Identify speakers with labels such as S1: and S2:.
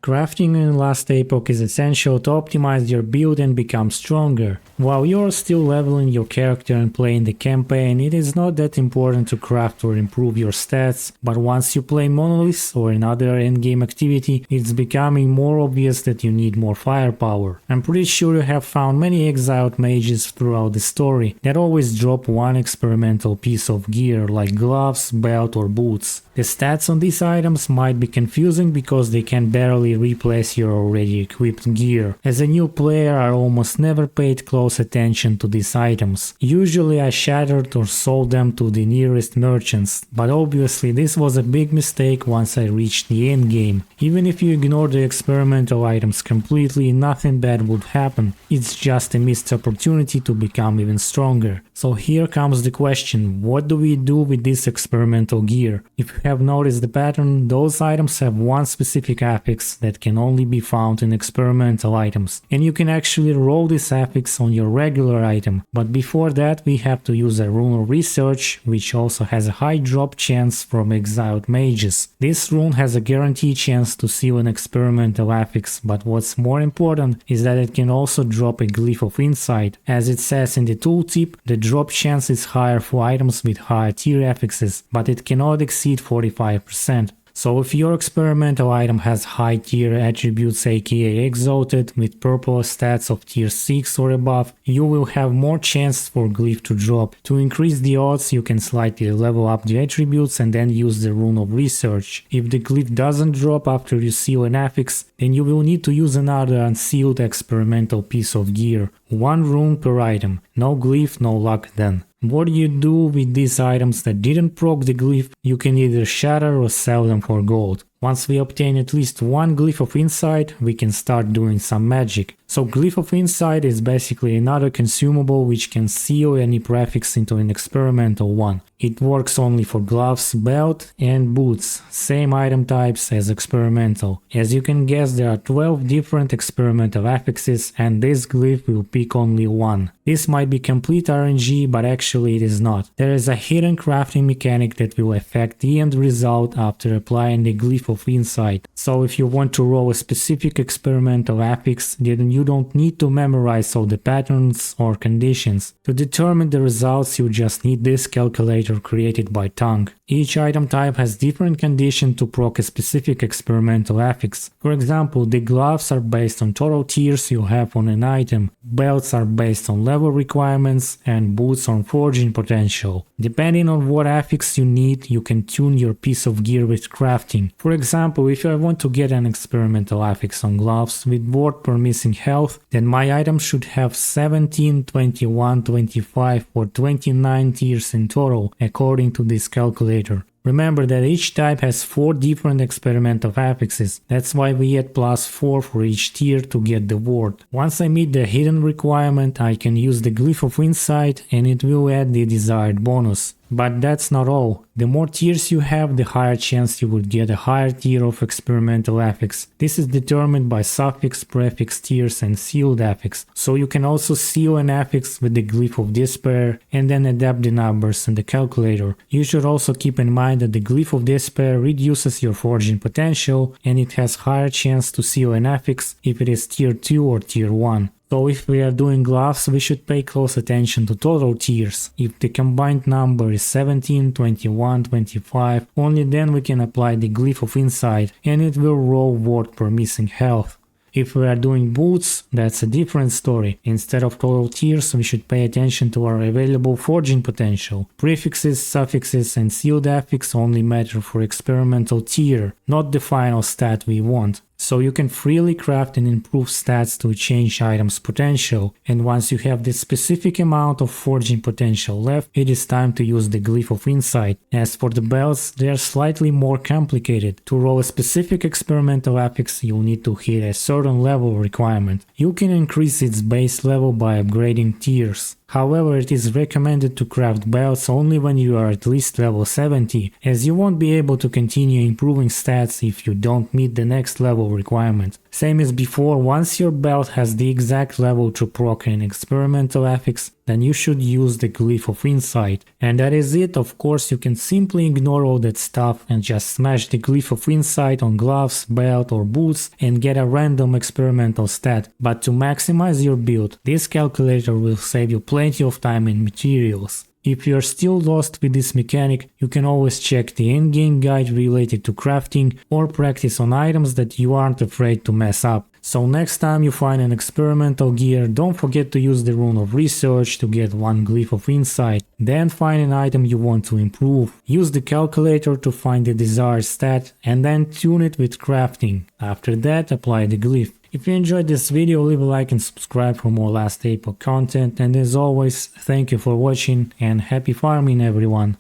S1: Crafting in Last Epoch is essential to optimize your build and become stronger. While you're still leveling your character and playing the campaign, it is not that important to craft or improve your stats, but once you play monoliths or another endgame activity, it's becoming more obvious that you need more firepower. I'm pretty sure you have found many exiled mages throughout the story that always drop one experimental piece of gear like gloves, belt or boots. The stats on these items might be confusing because they can barely replace your already equipped gear. As a new player, I almost never paid close attention to these items. Usually I shattered or sold them to the nearest merchants, but obviously this was a big mistake once I reached the end game. Even if you ignore the experimental items completely, nothing bad would happen. It's just a missed opportunity to become even stronger. So here comes the question, what do we do with this experimental gear? If you have noticed the pattern, those items have one specific affix that can only be found in experimental items, and you can actually roll this affix on your regular item. But before that we have to use a rune of research, which also has a high drop chance from exiled mages. This rune has a guaranteed chance to seal an experimental affix, but what's more important is that it can also drop a Glyph of Insight. As it says in the tooltip, the drop chance is higher for items with higher tier affixes, but it cannot exceed 45%. So if your experimental item has high tier attributes aka exalted with purple stats of tier 6 or above, you will have more chance for Glyph to drop. To increase the odds you can slightly level up the attributes and then use the rune of research. If the Glyph doesn't drop after you seal an affix, then you will need to use another unsealed experimental piece of gear. One rune per item. No Glyph, no luck then. What do you do with these items that didn't proc the Glyph? You can either shatter or sell them for gold. Once we obtain at least one Glyph of Insight, we can start doing some magic. So Glyph of Insight is basically another consumable which can seal any prefix into an experimental one. It works only for gloves, belt and boots, same item types as experimental. As you can guess, there are 12 different experimental affixes and this Glyph will pick only one. This might be complete RNG, but actually it is not. There is a hidden crafting mechanic that will affect the end result after applying the Glyph of Insight. So if you want to roll a specific experimental affix, then you don't need to memorize all the patterns or conditions. To determine the results, you just need this calculator created by Tongue. Each item type has different conditions to proc a specific experimental affix. For example, the gloves are based on total tiers you have on an item, belts are based on level requirements, and boots on forging potential. Depending on what affix you need, you can tune your piece of gear with crafting. For example, if I want to get an experimental affix on gloves with ward per missing health, then my item should have 17, 21, 25 or 29 tiers in total, according to this calculator. Remember that each type has 4 different experimental affixes, that's why we add +4 for each tier to get the ward. Once I meet the hidden requirement, I can use the Glyph of Insight and it will add the desired bonus. But that's not all. The more tiers you have, the higher chance you will get a higher tier of experimental affix. This is determined by suffix, prefix, tiers and sealed affix. So you can also seal an affix with the Glyph of Despair and then adapt the numbers in the calculator. You should also keep in mind that the Glyph of Despair reduces your forging potential and it has higher chance to seal an affix if it is tier 2 or tier 1. So if we are doing gloves, we should pay close attention to total tiers. If the combined number is 17, 21, 25, only then we can apply the Glyph of Insight and it will roll ward per missing health. If we are doing boots, that's a different story. Instead of total tiers, we should pay attention to our available forging potential. Prefixes, suffixes and sealed affix only matter for experimental tier, not the final stat we want. So you can freely craft and improve stats to change items' potential, and once you have the specific amount of forging potential left, it is time to use the Glyph of Insight. As for the belts, they are slightly more complicated. To roll a specific experimental affix, you'll need to hit a certain level requirement. You can increase its base level by upgrading tiers. However, it is recommended to craft belts only when you are at least level 70, as you won't be able to continue improving stats if you don't meet the next level requirement. Same as before, once your belt has the exact level to proc an experimental affix, then you should use the Glyph of Insight. And that is it. Of course, you can simply ignore all that stuff and just smash the Glyph of Insight on gloves, belt or boots and get a random experimental stat. But to maximize your build, this calculator will save you plenty of time and materials. If you're still lost with this mechanic, you can always check the endgame guide related to crafting or practice on items that you aren't afraid to mess up. So next time you find an experimental gear, don't forget to use the rune of research to get one Glyph of Insight. Then find an item you want to improve. Use the calculator to find the desired stat and then tune it with crafting. After that, apply the Glyph. If you enjoyed this video, leave a like and subscribe for more Last Epoch content, and as always, thank you for watching and happy farming everyone!